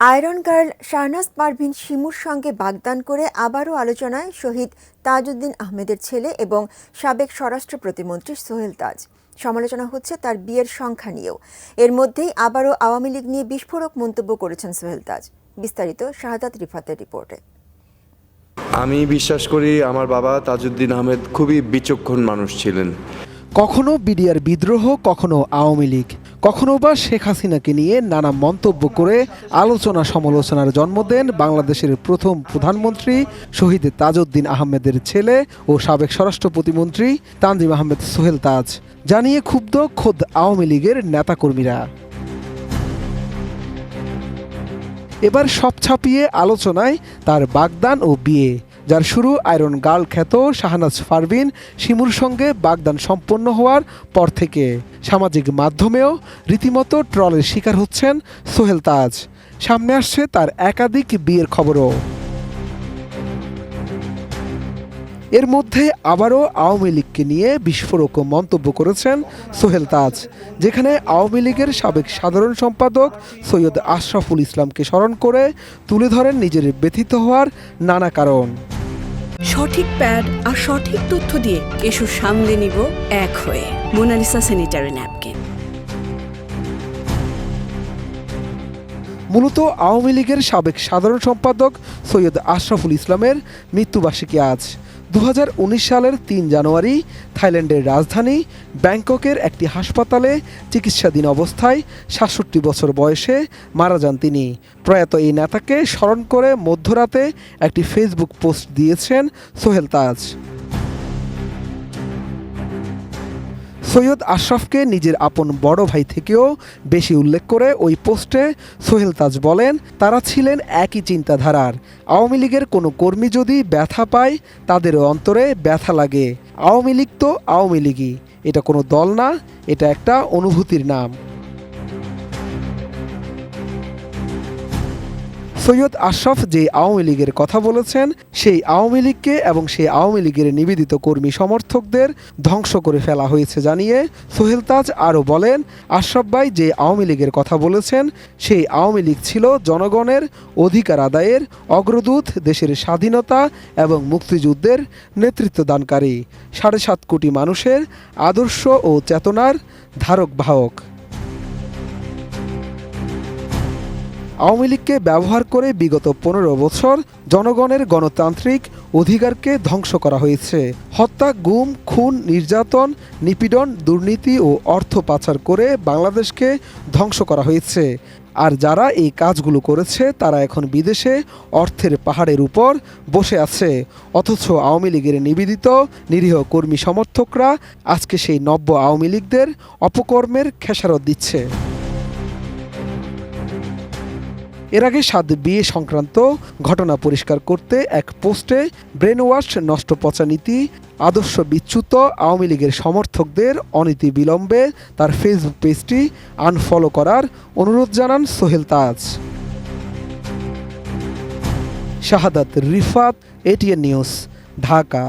Iron girl Shahnaz Parveen শিমুর সঙ্গে বাগদান করে আবারও আলোচনায় শহীদ তাজউদ্দিন আহমেদের ছেলে এবং সাবেক স্বরাষ্ট্র প্রতিমন্ত্রী সোহেল তাজ। সমালোচনা হচ্ছে তার বিয়ের সংখ্যা নিয়েও। এর মধ্যেই আবারও আওয়ামী লীগ নিয়ে বিস্ফোরক মন্তব্য করেছেন সোহেল তাজ। বিস্তারিত শাহাদাত রিফাতের রিপোর্টে। আমি বিশ্বাস করি আমার বাবা তাজউদ্দিন আহমেদ খুবই বিচক্ষণ মানুষ ছিলেন। কখনো বিডিআর বিদ্রোহ, কখনো আওয়ামী লীগ, কখনো বা শেখ হাসিনাকে নিয়ে নানা মন্তব্য করে আলোচনা সমালোচনার জন্ম দেন বাংলাদেশের প্রথম প্রধানমন্ত্রী শহীদ তাজউদ্দিন আহমেদের ছেলে ও সাবেক স্বরাষ্ট্র প্রতিমন্ত্রী তানজিম আহমেদ সোহেল তাজ। জানিয়ে ক্ষুব্ধ খোদ আওয়ামী লীগের নেতাকর্মীরা। এবার সব ছাপিয়ে আলোচনায় তার বাগদান ও বিয়ে, যার শুরু আয়রন গার্ল খ্যাত শাহনাজ পারভীন শিমুর সঙ্গে বাগদান সম্পন্ন হওয়ার পর থেকে। সামাজিক মাধ্যমেও রীতিমতো ট্রলের শিকার হচ্ছেন সোহেল তাজ। সামনে আসছে তার একাধিক বিয়ের খবরও। এর মধ্যে আবারও আওয়ামী লীগকে নিয়ে বিস্ফোরক মন্তব্য করেছেন সোহেল তাজ, যেখানে আওয়ামী লীগের সাবেক সাধারণ সম্পাদক সৈয়দ আশরাফুল ইসলামকে স্মরণ করে তুলে ধরেন নিজের ব্যথিত হওয়ার নানা কারণ। সঠিক প্যাড আর সঠিক তথ্য দিয়ে এসব সামলে নিব এক হয়ে। Monalisa sanitary napkin. মূলত আওয়ামী লীগের সাবেক সাধারণ সম্পাদক সৈয়দ আশরাফুল ইসলামের মৃত্যুবার্ষিকী আজ। 2019 সালের 3 জানুয়ারি থাইল্যান্ডের রাজধানী ব্যাংককের একটি হাসপাতালে চিকিৎসাধীন অবস্থায় 67 বছর বয়সে মারা যান তিনি। প্রয়াত এই নেতাকে স্মরণ করে মধ্যরাতে একটি ফেসবুক পোস্ট দিয়েছেন সোহেল তাজ। সৈয়দ আশরাফকে নিজের আপন বড় ভাই থেকেও বেশি উল্লেখ করে ওই পোস্টে সোহেল তাজ বলেন, তারা ছিলেন একই চিন্তাধারার। আওয়ামী লীগের কোনো কর্মী যদি ব্যথা পায় তাদেরও অন্তরে ব্যথা লাগে। আওয়ামী লীগ তো আওয়ামী লীগই, এটা কোনো দল না, এটা একটা অনুভূতির নাম। সৈয়দ আশরাফ যে আওয়ামী লীগের কথা বলেছেন, সেই আওয়ামী লীগকে এবং সেই আওয়ামী লীগের নিবেদিত কর্মী সমর্থকদের ধ্বংস করে ফেলা হয়েছে জানিয়ে সোহেল তাজ আরও বলেন, আশরাফ ভাই যে আওয়ামী লীগের কথা বলেছেন, সেই আওয়ামী লীগ ছিল জনগণের অধিকার আদায়ের অগ্রদূত, দেশের স্বাধীনতা এবং মুক্তিযুদ্ধের নেতৃত্বদানকারী, 7.5 কোটি মানুষের আদর্শ ও চেতনার ধারক বাহক। আওয়ামী লীগকে ব্যবহার করে বিগত 15 বছর জনগণের গণতান্ত্রিক অধিকারকে ধ্বংস করা হয়েছে। হত্যা, গুম, খুন, নির্যাতন, নিপীড়ন, দুর্নীতি ও অর্থ পাচার করে বাংলাদেশকে ধ্বংস করা হয়েছে। আর যারা এই কাজগুলো করেছে তারা এখন বিদেশে অর্থের পাহাড়ের উপর বসে আছে। অথচ আওয়ামী লীগের নিবেদিত নিরীহ কর্মী সমর্থকরা আজকে সেই নব্য আওয়ামী লীগদের অপকর্মের খেসারত দিচ্ছে। এর আগে 7 বিয়ে সংক্রান্ত ঘটনা পরিষ্কার করতে এক পোস্টে ব্রেনওয়াশ, নষ্ট পচা নীতি, আদর্শ বিচ্যুত আওয়ামী লীগের সমর্থকদের অনীতি বিলম্বে তার ফেসবুক পেজটি আনফলো করার অনুরোধ জানান সোহেল তাজ। শাহাদাত রিফাত, এটিএন নিউজ, ঢাকা।